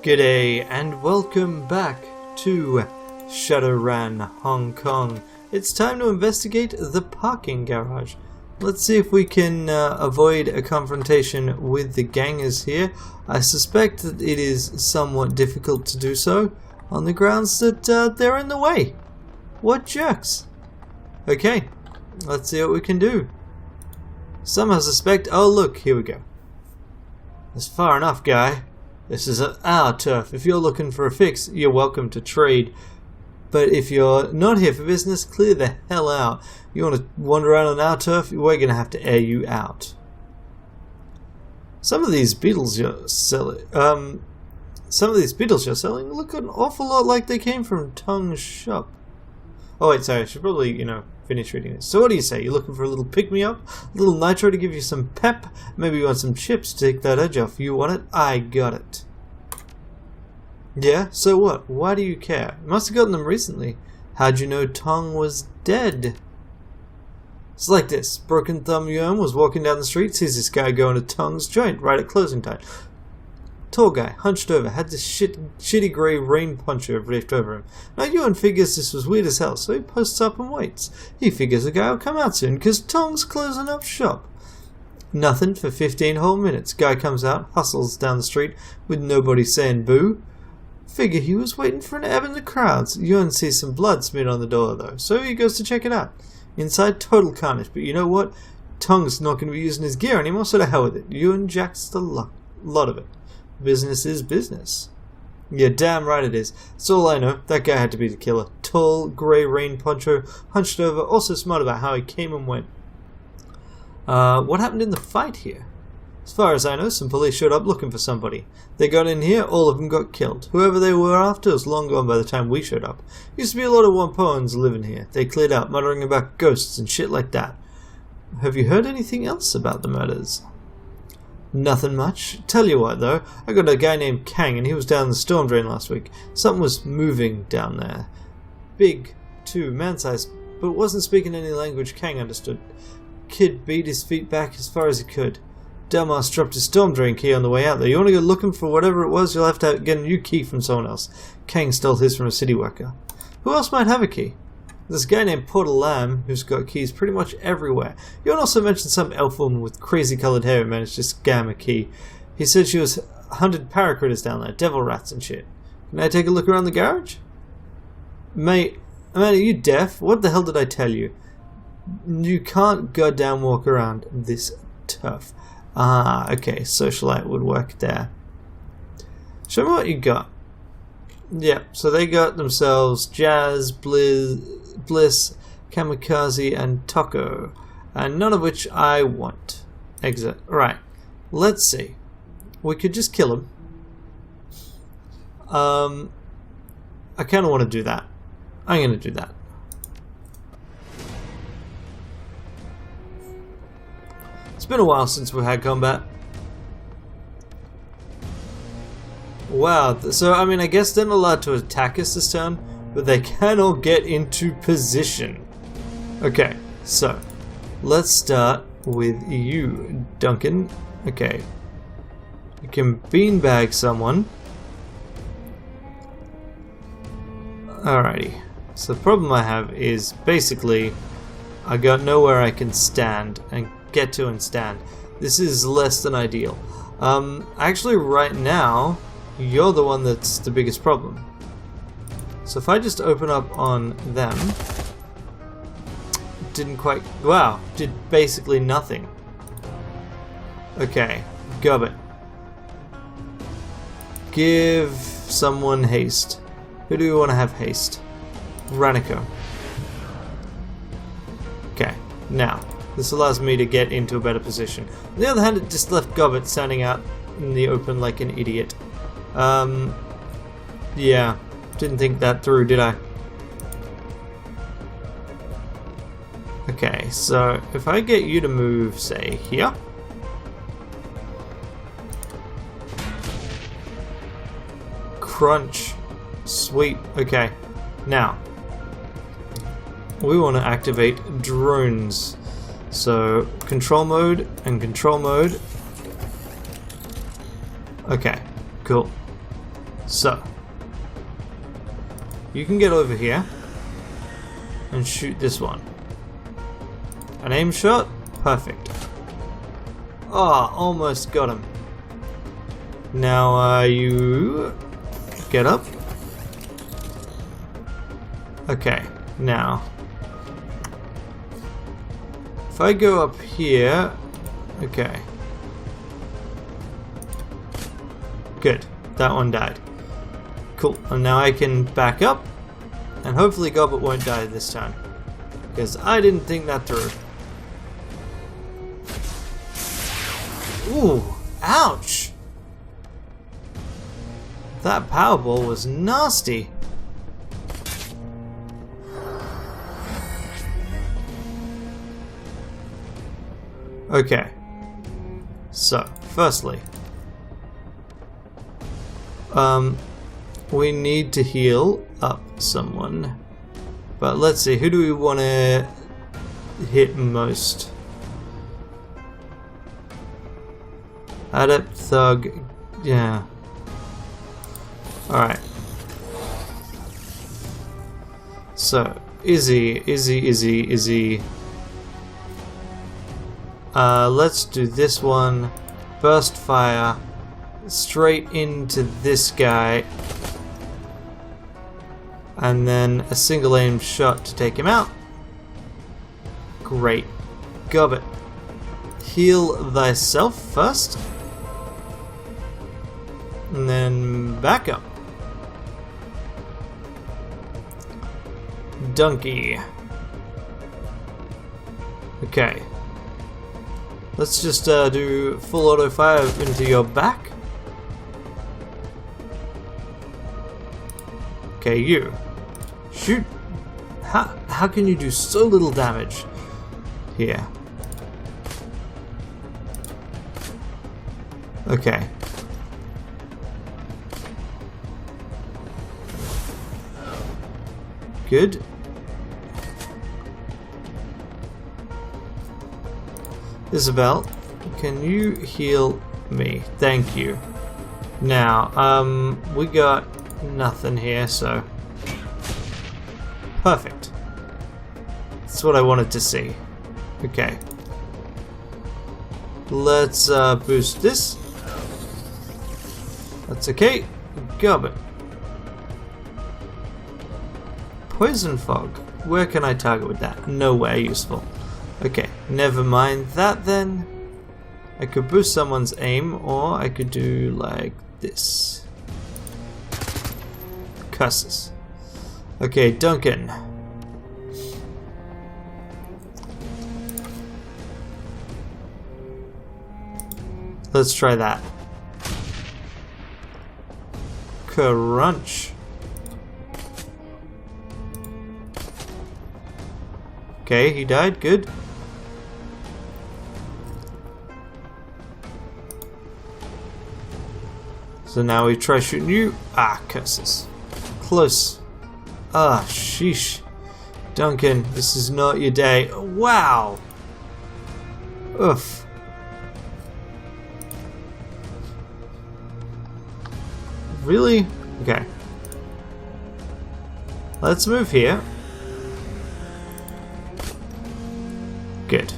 G'day and welcome back to Shadowrun Hong Kong. It's time to investigate the parking garage. Let's see if we can avoid a confrontation with the gangers here. I suspect that it is somewhat difficult to do so on the grounds that they're in the way. What jerks. Okay, let's see what we can do. Somehow suspect... Oh look, here we go. That's far enough, guy. This is our turf. If you're looking for a fix, you're welcome to trade. But if you're not here for business, clear the hell out. You want to wander around on our turf, we're going to have to air you out. Some of these beetles you're selling... look an awful lot like they came from Tung's shop. Oh wait, sorry, I should probably, finish reading this. So what do you say? You're looking for a little pick-me-up? A little nitro to give you some pep? Maybe you want some chips to take that edge off. You want it? I got it. Yeah? So what? Why do you care? You must have gotten them recently. How'd you know Tung was dead? It's like this. Broken Thumb Yum was walking down the street, sees this guy going to Tung's joint right at closing time. Tall guy, hunched over, had this shitty grey rain poncho draped over him. Now Ewan figures this was weird as hell, so he posts up and waits. He figures the guy will come out soon, cause Tong's closing up shop. Nothing for 15 whole minutes. Guy comes out, hustles down the street, with nobody saying boo. Figure he was waiting for an ebb in the crowds. Ewan sees some blood smeared on the door though, so he goes to check it out. Inside, total carnage, but you know what? Tong's not going to be using his gear anymore, so to hell with it. Ewan jacks the lot of it. Business is business. Yeah, damn right it is. That's all I know. That guy had to be the killer. Tall, grey rain poncho, hunched over, also smart about how he came and went. What happened in the fight here? As far as I know, some police showed up looking for somebody. They got in here, all of them got killed. Whoever they were after was long gone by the time we showed up. Used to be a lot of Wampoans living here. They cleared out, muttering about ghosts and shit like that. Have you heard anything else about the murders? Nothing much. Tell you what though, I got a guy named Kang and he was down the storm drain last week. Something was moving down there. Big, too, man-sized, but wasn't speaking any language Kang understood. Kid beat his feet back as far as he could. Dumbass dropped his storm drain key on the way out there. You want to go looking for whatever it was, you'll have to get a new key from someone else. Kang stole his from a city worker. Who else might have a key? This guy named Porter Lamb, who's got keys pretty much everywhere. You also mentioned some elf woman with crazy coloured hair who managed to scam a key. He said she was hunted paracritters down there, devil rats and shit. Can I take a look around the garage? Mate, are you deaf? What the hell did I tell you? You can't goddamn walk around this turf. Ah, okay, socialite would work there. Show me what you got. Yeah, so they got themselves Jazz, Bliss, Kamikaze, and Taco, and none of which I want. Exit. Right. Let's see. We could just kill him. I kind of want to do that. I'm going to do that. It's been a while since we've had combat. Wow, so I mean I guess they're not allowed to attack us this turn, but they can all get into position. Okay, so let's start with you, Duncan. Okay, you can beanbag someone. Alrighty, so the problem I have is basically I got nowhere I can stand and get to and stand. This is less than ideal. Actually right now you're the one that's the biggest problem. So if I just open up on them, didn't quite, wow, did basically nothing. Okay, Gubbit. Give someone haste. Who do we want to have haste? Ranneko. Okay, now, this allows me to get into a better position. On the other hand, it just left Gubbit standing out in the open like an idiot. Yeah, didn't think that through, did I? Okay, so if I get you to move, say, here. Crunch. Sweet. Okay, now, we want to activate drones. So, control mode and control mode. Okay, cool. So, you can get over here and shoot this one. An aim shot? Perfect. Ah, almost got him. Now, you get up. Okay, now, if I go up here, okay. Good, that one died. Cool, and now I can back up, and hopefully Gobbet won't die this time, because I didn't think that through. Ooh, ouch! That Powerball was nasty. Okay, so, firstly, we need to heal up someone, but let's see, who do we want to hit most? Adept, Thug, yeah. Alright. So, Izzy. Let's do this one. Burst fire straight into this guy. And then a single aim shot to take him out. Great. Gobbet. Heal thyself first. And then back up. Donkey. Okay. Let's just do full auto fire into your back. Okay, you. Shoot. How can you do so little damage here? Okay. Good. Isabel, can you heal me? Thank you. Now, we got nothing here, so perfect. That's what I wanted to see. Okay. Let's boost this. That's okay. Gobbet. Poison fog. Where can I target with that? Nowhere useful. Okay, never mind that then. I could boost someone's aim, or I could do like this. Curses. Okay, Duncan. Let's try that. Crunch. Okay, he died. Good. So now we try shooting you. Ah, curses. Close. Ah, sheesh. Duncan, this is not your day. Wow. Oof. Really? Okay. Let's move here. Good.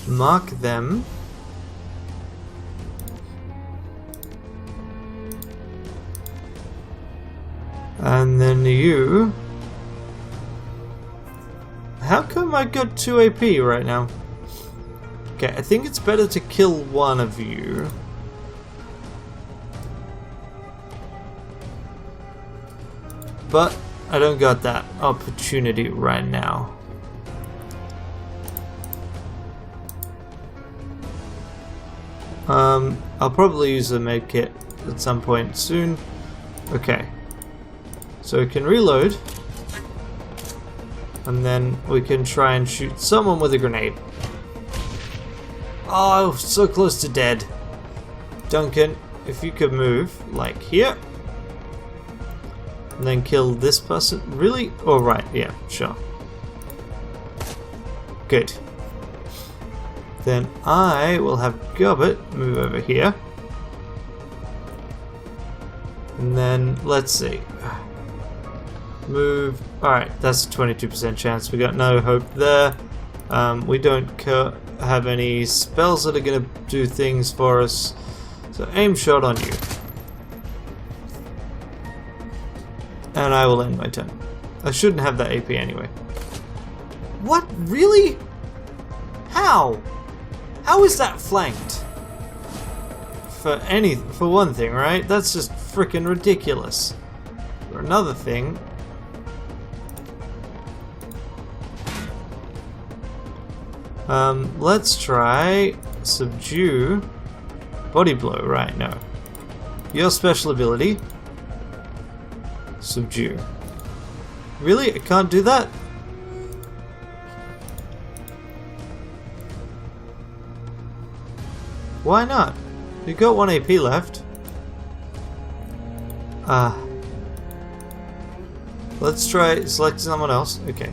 Mark them. And then you. How come I got 2 AP right now? Okay, I think it's better to kill one of you. But I don't got that opportunity right now. I'll probably use a med kit at some point soon. Okay. So we can reload. And then we can try and shoot someone with a grenade. Oh, so close to dead. Duncan, if you could move, like here. And then kill this person. Really? Oh, right. Yeah, sure. Good. Then I will have Gobbet move over here. And then, let's see. Move. Alright, that's a 22% chance. We got no hope there. We don't have any spells that are going to do things for us. So aim shot on you. And I will end my turn. I shouldn't have that AP anyway. What? Really? How? How is that flanked? For one thing, right? That's just freaking ridiculous. For another thing, let's try subdue. Body blow, right? No. Your special ability, subdue. Really? I can't do that? Why not? You've got 1 AP left. Let's try select someone else. Okay.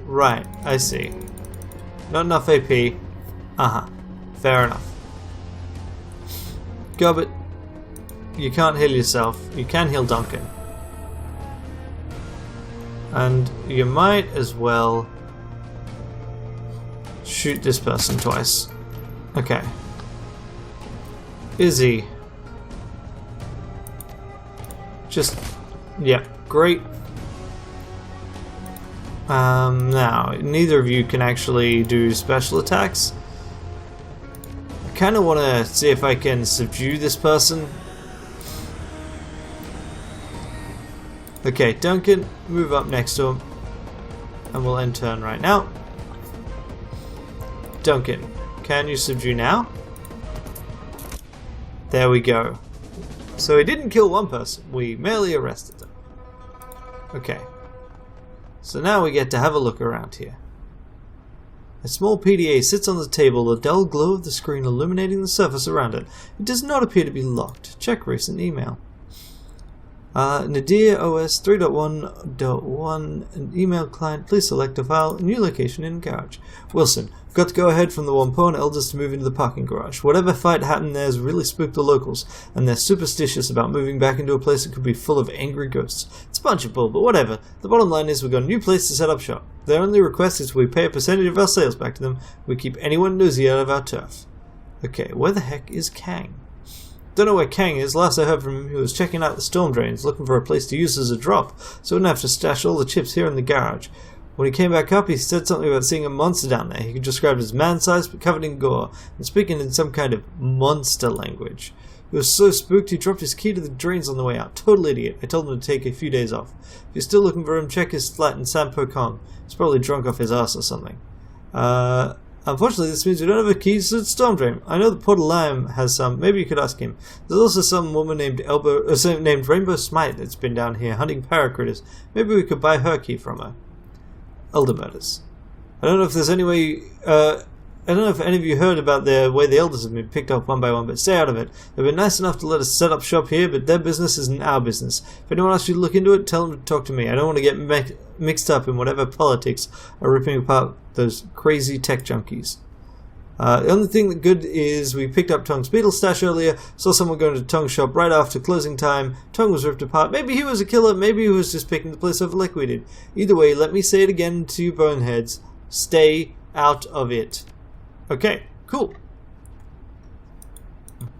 Right, I see. Not enough AP. Fair enough. Gobbet, you can't heal yourself. You can heal Duncan. And you might as well shoot this person twice. Okay. Izzy. Just, yeah, great. Now, neither of you can actually do special attacks. I kind of want to see if I can subdue this person. Okay, Duncan, move up next to him. And we'll end turn right now. Duncan, can you subdue now? There we go. So we didn't kill one person, we merely arrested them. Okay. So now we get to have a look around here. A small PDA sits on the table, the dull glow of the screen illuminating the surface around it. It does not appear to be locked. Check recent email. Nadir OS 3.1.1 an email client. Please select a file. New location in garage. Wilson, I've got to go ahead from the Wampone elders to move into the parking garage. Whatever fight happened there has really spooked the locals, and they're superstitious about moving back into a place that could be full of angry ghosts. It's a bunch of bull, but whatever. The bottom line is we've got a new place to set up shop. Their only request is we pay a percentage of our sales back to them. We keep anyone nosy out of our turf. Okay, where the heck is Kang? Don't know where Kang is. Last I heard from him, he was checking out the storm drains, looking for a place to use as a drop, so he wouldn't have to stash all the chips here in the garage. When he came back up, he said something about seeing a monster down there. He could describe it as man-sized but covered in gore, and speaking in some kind of monster language. He was so spooked he dropped his key to the drains on the way out. Total idiot. I told him to take a few days off. If you're still looking for him, check his flat in Sampo Kong. He's probably drunk off his ass or something. Unfortunately, this means we don't have a key to the storm drain. I know that Porter Lime has some. Maybe you could ask him. There's also some woman named named Rainbow Smite that's been down here hunting paracritters. Maybe we could buy her key from her. Elder murders. I don't know if there's any way. I don't know if any of you heard about the way the elders have been picked up one by one, but stay out of it. They've been nice enough to let us set up shop here, but their business isn't our business. If anyone asks you to look into it, tell them to talk to me. I don't want to get mixed up in whatever politics are ripping apart those crazy tech junkies. The only thing that good is we picked up Tong's beetle stash earlier, saw someone going to Tong's shop right after closing time. Tong was ripped apart. Maybe he was a killer, maybe he was just picking the place over like we did. Either way, let me say it again to you boneheads. Stay out of it. Okay, cool.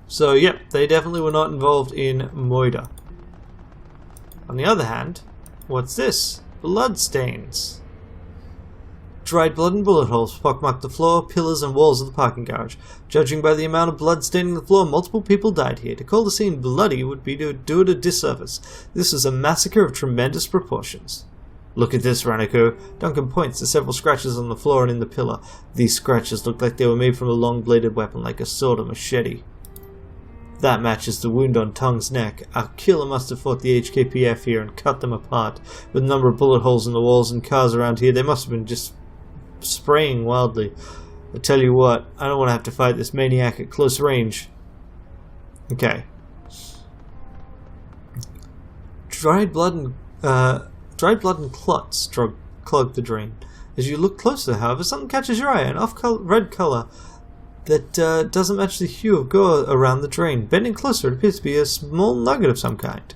So, yep, they definitely were not involved in Moida. On the other hand, what's this? Blood stains. Dried blood and bullet holes pockmarked the floor, pillars, and walls of the parking garage. Judging by the amount of blood staining the floor, multiple people died here. To call the scene bloody would be to do it a disservice. This is a massacre of tremendous proportions. Look at this, Ranneko. Duncan points to several scratches on the floor and in the pillar. These scratches look like they were made from a long-bladed weapon, like a sword or machete. That matches the wound on Tong's neck. Our killer must have fought the HKPF here and cut them apart. With a number of bullet holes in the walls and cars around here, they must have been just spraying wildly. I tell you what, I don't want to have to fight this maniac at close range. Okay. Dried blood and clots clogged the drain. As you look closer, however, something catches your eye, an red colour that doesn't match the hue of gore around the drain. Bending closer, it appears to be a small nugget of some kind.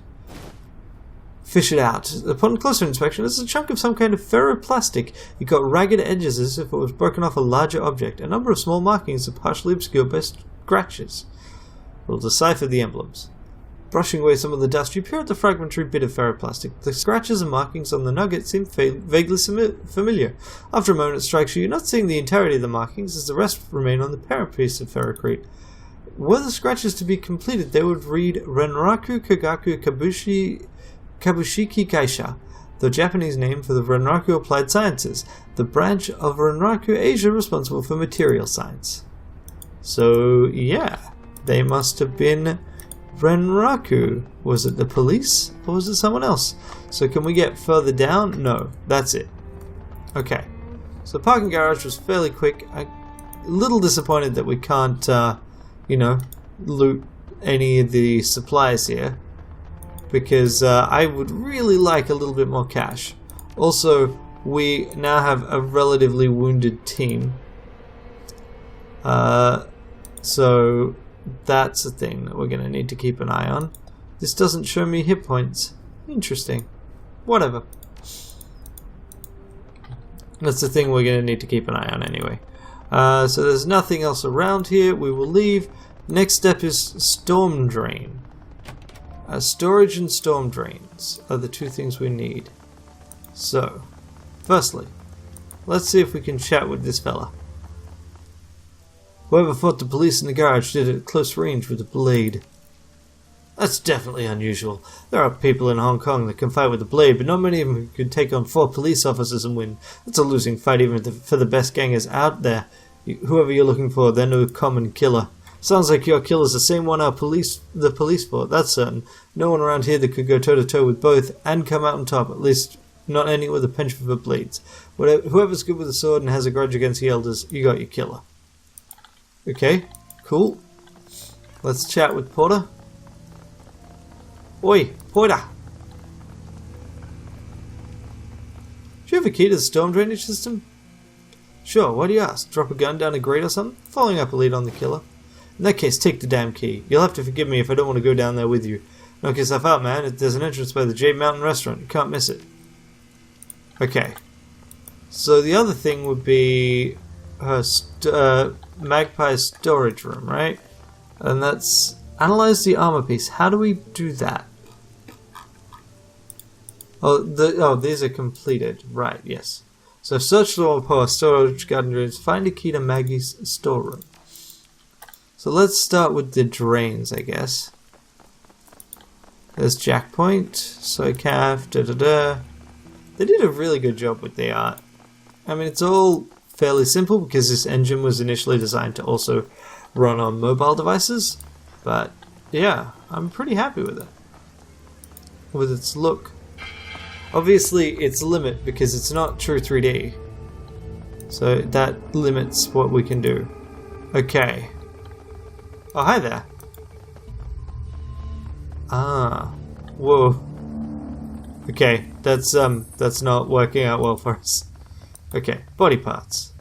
Fish it out. Upon closer inspection, it's a chunk of some kind of ferroplastic. It got ragged edges as if it was broken off a larger object. A number of small markings are partially obscured by scratches. We'll decipher the emblems. Brushing away some of the dust, you peer at the fragmentary bit of ferroplastic. The scratches and markings on the nugget seem vaguely familiar. After a moment it strikes you, you're not seeing the entirety of the markings, as the rest remain on the parent piece of ferrocrete. Were the scratches to be completed, they would read Renraku Kagaku Kabushiki Kaisha, the Japanese name for the Ranneko Applied Sciences, the branch of Ranneko Asia responsible for material science. So, yeah, they must have been Ranneko. Was it the police or was it someone else? So can we get further down? No, that's it. Okay, so the parking garage was fairly quick. I'm a little disappointed that we can't, loot any of the supplies here, because I would really like a little bit more cash. Also, we now have a relatively wounded team. So that's a thing that we're going to need to keep an eye on. This doesn't show me hit points. Interesting. Whatever. That's the thing we're going to need to keep an eye on anyway. So there's nothing else around here. We will leave. Next step is storm drain. Storage and storm drains are the two things we need. So, firstly, let's see if we can chat with this fella. Whoever fought the police in the garage did it at close range with a blade. That's definitely unusual. There are people in Hong Kong that can fight with a blade, but not many of them could take on 4 police officers and win. That's a losing fight even for the best gangers out there. Whoever you're looking for, they're no common killer. Sounds like your killer's the same one the police fought, that's certain. No one around here that could go toe-to-toe with both and come out on top, at least not any with a penchant for blades. Whoever's good with a sword and has a grudge against the elders, you got your killer. Okay, cool. Let's chat with Porter. Oi, Porter! Do you have a key to the storm drainage system? Sure, why do you ask? Drop a gun down a grate or something? Following up a lead on the killer. In that case, take the damn key. You'll have to forgive me if I don't want to go down there with you. Knock yourself out, man. There's an entrance by the Jade Mountain restaurant. You can't miss it. Okay. So the other thing would be her Magpie's storage room, right? And that's analyze the armor piece. How do we do that? Oh, these are completed. Right, yes. So search for storage garden drains. Find a key to Maggie's storeroom. So let's start with the drains, I guess. There's Jackpoint, Soycaf, They did a really good job with the art. I mean, it's all fairly simple because this engine was initially designed to also run on mobile devices. But yeah, I'm pretty happy with it. With its look. Obviously, it's a limit because it's not true 3D. So that limits what we can do. Okay. Oh, hi there. Ah. Whoa. Okay, that's not working out well for us. Okay, body parts.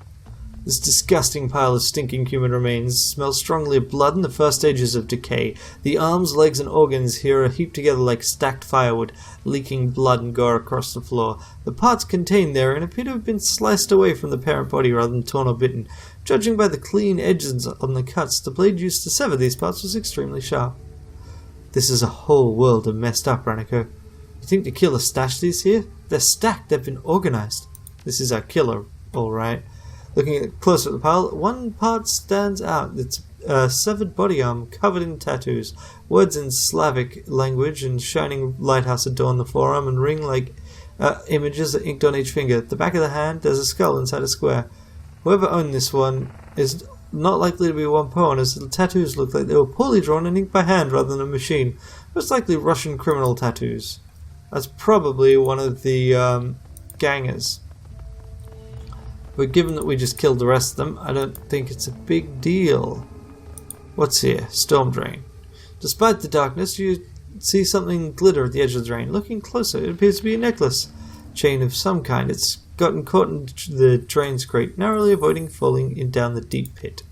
This disgusting pile of stinking human remains smells strongly of blood in the first stages of decay. The arms, legs, and organs here are heaped together like stacked firewood, leaking blood and gore across the floor. The parts contained therein appear to have been sliced away from the parent body rather than torn or bitten. Judging by the clean edges on the cuts, the blade used to sever these parts was extremely sharp. This is a whole world of messed up, Ranneko. You think the killer stashed these here? They're stacked, they've been organized. This is our killer, alright. Looking closer at the pile, one part stands out. It's a severed body arm covered in tattoos. Words in Slavic language and shining lighthouse adorn the forearm and ring like images are inked on each finger. At the back of the hand, there's a skull inside a square. Whoever owned this one is not likely to be one pawn, as the tattoos look like they were poorly drawn and inked by hand rather than a machine. Most likely Russian criminal tattoos. That's probably one of the gangers. But given that we just killed the rest of them, I don't think it's a big deal. What's here? Storm drain. Despite the darkness, you see something glitter at the edge of the drain. Looking closer, it appears to be a necklace. Chain of some kind. It's gotten caught in the drain's grate, narrowly avoiding falling down the deep pit.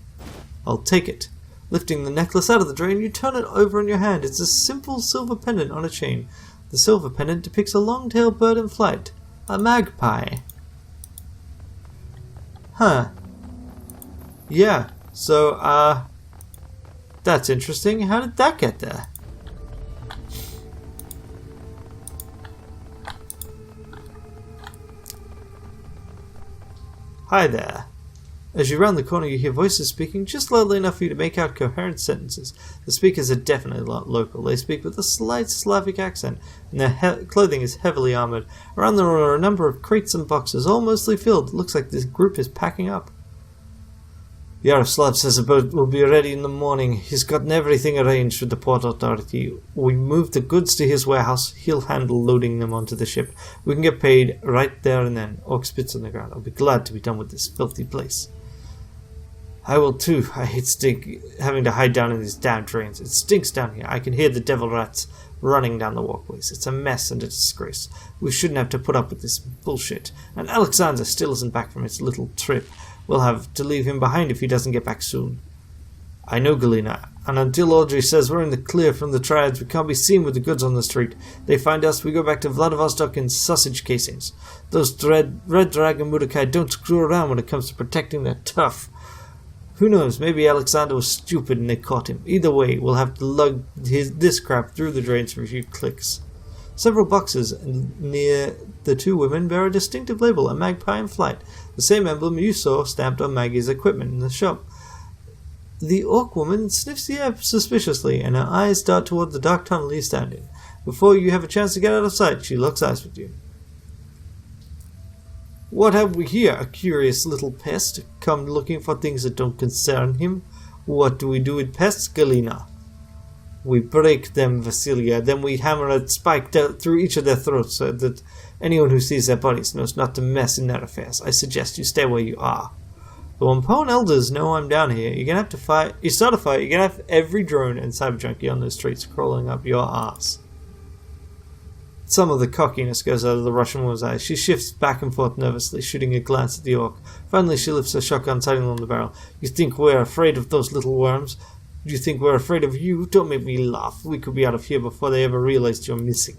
I'll take it. Lifting the necklace out of the drain, you turn it over in your hand. It's a simple silver pendant on a chain. The silver pendant depicts a long-tailed bird in flight. A magpie. Huh. Yeah, so, that's interesting. How did that get there? Hi there. As you round the corner, you hear voices speaking just loudly enough for you to make out coherent sentences. The speakers are definitely local. They speak with a slight Slavic accent, and their clothing is heavily armored. Around them are a number of crates and boxes, all mostly filled. It looks like this group is packing up. Yaroslav says a boat will be ready in the morning. He's gotten everything arranged with the port authority. We moved the goods to his warehouse. He'll handle loading them onto the ship. We can get paid right there and then. Orc spits on the ground. I'll be glad to be done with this filthy place. I will too. I hate having to hide down in these damn drains. It stinks down here. I can hear the devil rats running down the walkways. It's a mess and a disgrace. We shouldn't have to put up with this bullshit. And Alexander still isn't back from his little trip. We'll have to leave him behind if he doesn't get back soon. I know, Galina, and until Audrey says we're in the clear from the triads, we can't be seen with the goods on the street. They find us, we go back to Vladivostok in sausage casings. Those Red Dragon Murokai don't screw around when it comes to protecting their tough. Who knows, maybe Alexander was stupid and they caught him. Either way, we'll have to lug this crap through the drains for a few clicks. Several boxes near the two women bear a distinctive label, a magpie in flight, the same emblem you saw stamped on Maggie's equipment in the shop. The orc woman sniffs the air suspiciously, and her eyes dart toward the dark tunnel you stand in. Before you have a chance to get out of sight, she locks eyes with you. What have we here? A curious little pest, come looking for things that don't concern him. What do we do with pests, Galina? We break them, Vasilia, then we hammer a spike through each of their throats so that anyone who sees their bodies knows not to mess in their affairs. I suggest you stay where you are. The Wampone elders know I'm down here. You're gonna have to fight. You start a fight, you're gonna have every drone and cyber junkie on the streets crawling up your ass. Some of the cockiness goes out of the Russian woman's eyes. She shifts back and forth nervously, shooting a glance at the orc. Finally, she lifts her shotgun, sighting on the barrel. You think we're afraid of those little worms? Do you think we're afraid of you? Don't make me laugh. We could be out of here before they ever realized you're missing.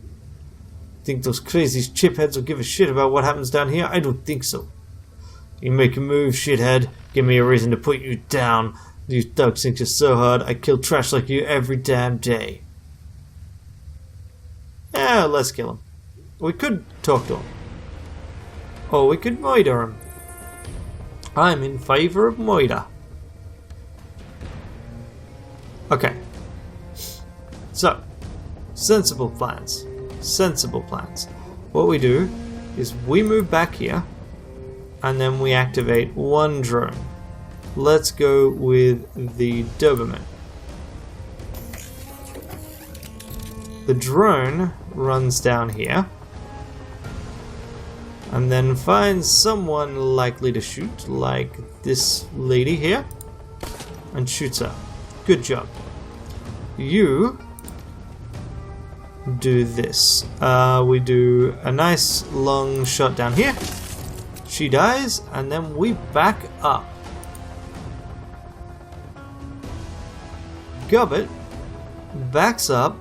Think those crazy chipheads will give a shit about what happens down here? I don't think so. You make a move, shithead. Give me a reason to put you down. You thugs think you're so hard. I kill trash like you every damn day. Yeah, let's kill him. We could talk to him. Or we could murder him. I'm in favor of murder. Okay. So, sensible plans. Sensible plans. What we do is we move back here and then we activate one drone. Let's go with the Doberman. The drone runs down here and then finds someone likely to shoot, like this lady here, and shoots her. Good job. You do this. We do a nice long shot down here. She dies, and then we back up. Gobbet backs up.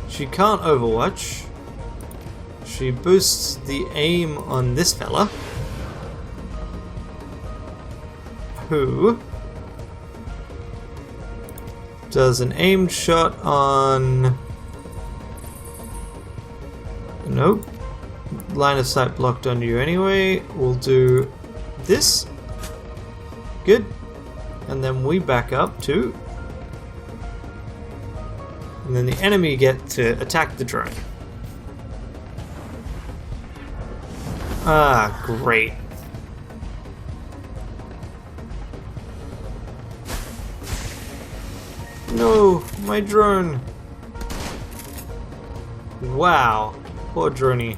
She can't overwatch. She boosts the aim on this fella, who does an aimed shot on... Nope. Line of sight blocked on you anyway. We'll do this. Good. And then we back up too. And then the enemy get to attack the drone. Ah, great. No, my drone. Wow, poor droney.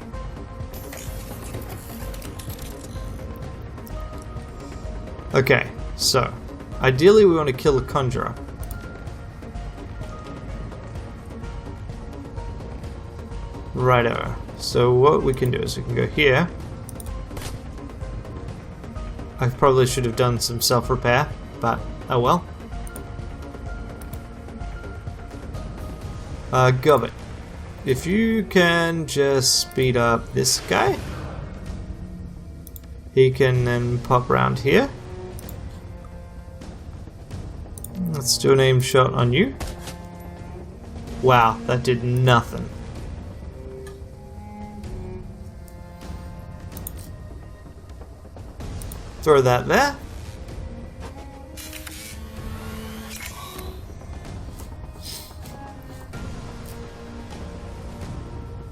Okay, so ideally we want to kill a conjurer. Righto. So what we can do is we can go here. I probably should have done some self-repair, but oh well. Gobbit. If you can just speed up this guy, he can then pop around here. Let's do an aim shot on you. Wow, that did nothing. Throw that there.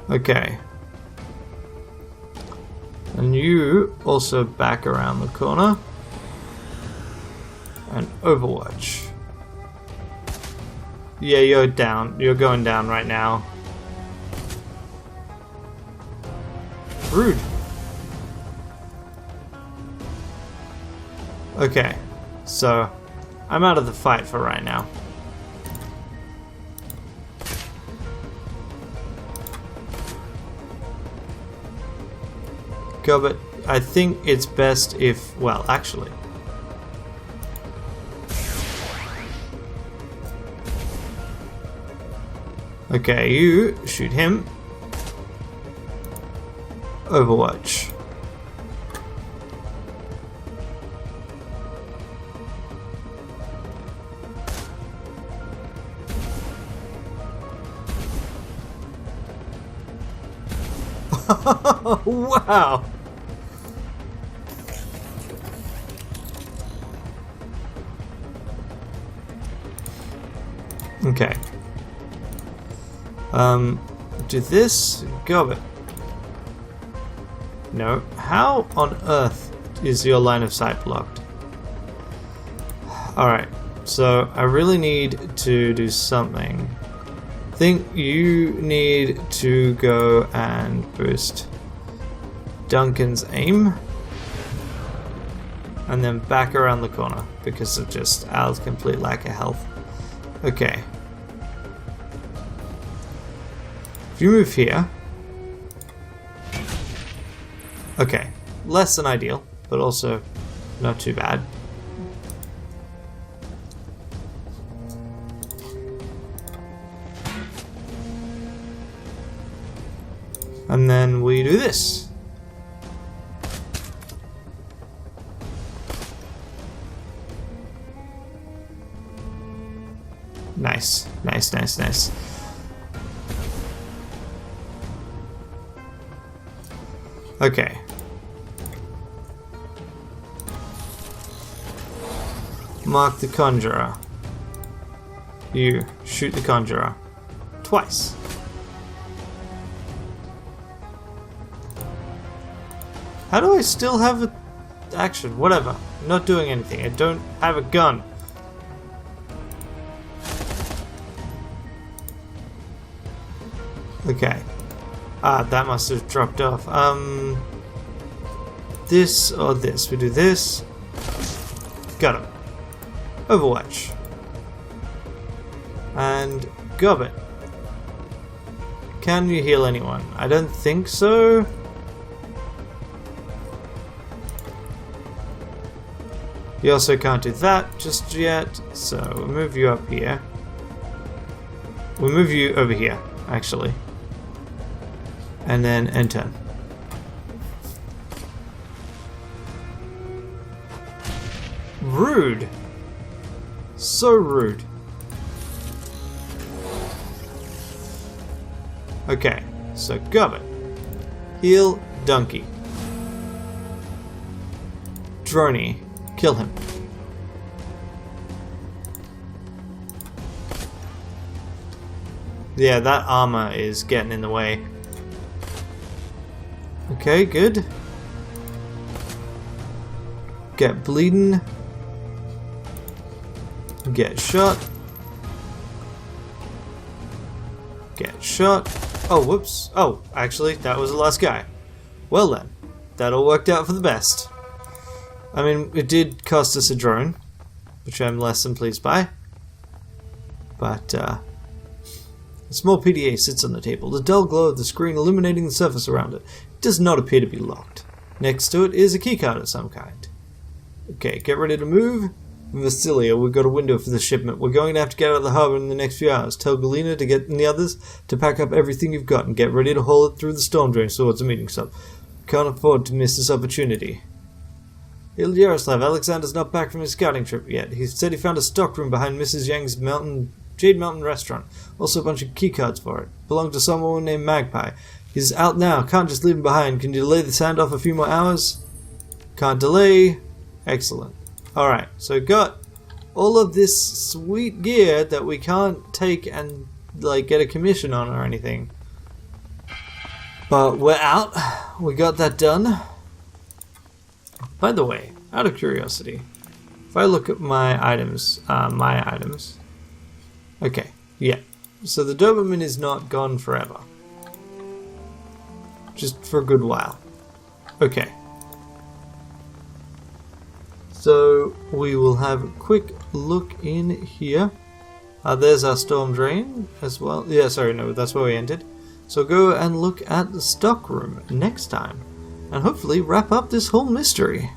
Okay. And you also back around the corner. And Overwatch. Yeah, you're down. You're going down right now. Rude. Okay, so I'm out of the fight for right now. Go, but I think it's best if, well, actually. Okay, you shoot him. Overwatch. Wow. Okay. Do this. Gobbit. No. How on earth is your line of sight blocked? Alright. So I really need to do something. I think you need to go and boost Duncan's aim. And then back around the corner because of just Al's complete lack of health. Okay. If you move here. Okay. Less than ideal, but also not too bad. And then we do this. Nice, nice, nice, nice. Okay. Mark the Conjurer. You shoot the Conjurer. Twice. How do I still have a action? Whatever. I'm not doing anything. I don't have a gun. Okay. Ah, that must have dropped off. This or this. We do this. Got him. Overwatch. And Gobbit. Can you heal anyone? I don't think so. You also can't do that just yet, so we'll move you up here. We'll move you over here, actually. And then end turn. Rude. So rude. Okay, so Gobbit. Heal Donkey. Droney. Kill him. Yeah, that armor is getting in the way. Okay, good. Get bleeding. Get shot. Get shot. Oh, whoops. Oh, actually, that was the last guy. Well then, that all worked out for the best. I mean, it did cost us a drone, which I'm less than pleased by. But, A small PDA sits on the table, the dull glow of the screen illuminating the surface around it. It does not appear to be locked. Next to it is a keycard of some kind. Okay, get ready to move. Vasilia, we've got a window for the shipment. We're going to have to get out of the harbour in the next few hours. Tell Galena to get and the others to pack up everything you've got and get ready to haul it through the storm drain towards the meeting stop. Can't afford to miss this opportunity. Yaroslav, Alexander's not back from his scouting trip yet. He said he found a stockroom behind Mrs. Yang's Jade Mountain restaurant. Also a bunch of keycards for it. Belonged to someone named Magpie. He's out now. Can't just leave him behind. Can you delay the handoff a few more hours? Can't delay. Excellent. Alright, so got all of this sweet gear that we can't take and like get a commission on or anything. But we're out. We got that done. By the way, out of curiosity, if I look at my items, okay, yeah. So the Doberman is not gone forever. Just for a good while. Okay. So we will have a quick look in here. There's our storm drain as well. Yeah, sorry, no, that's where we ended. So go and look at the stockroom next time. And hopefully wrap up this whole mystery.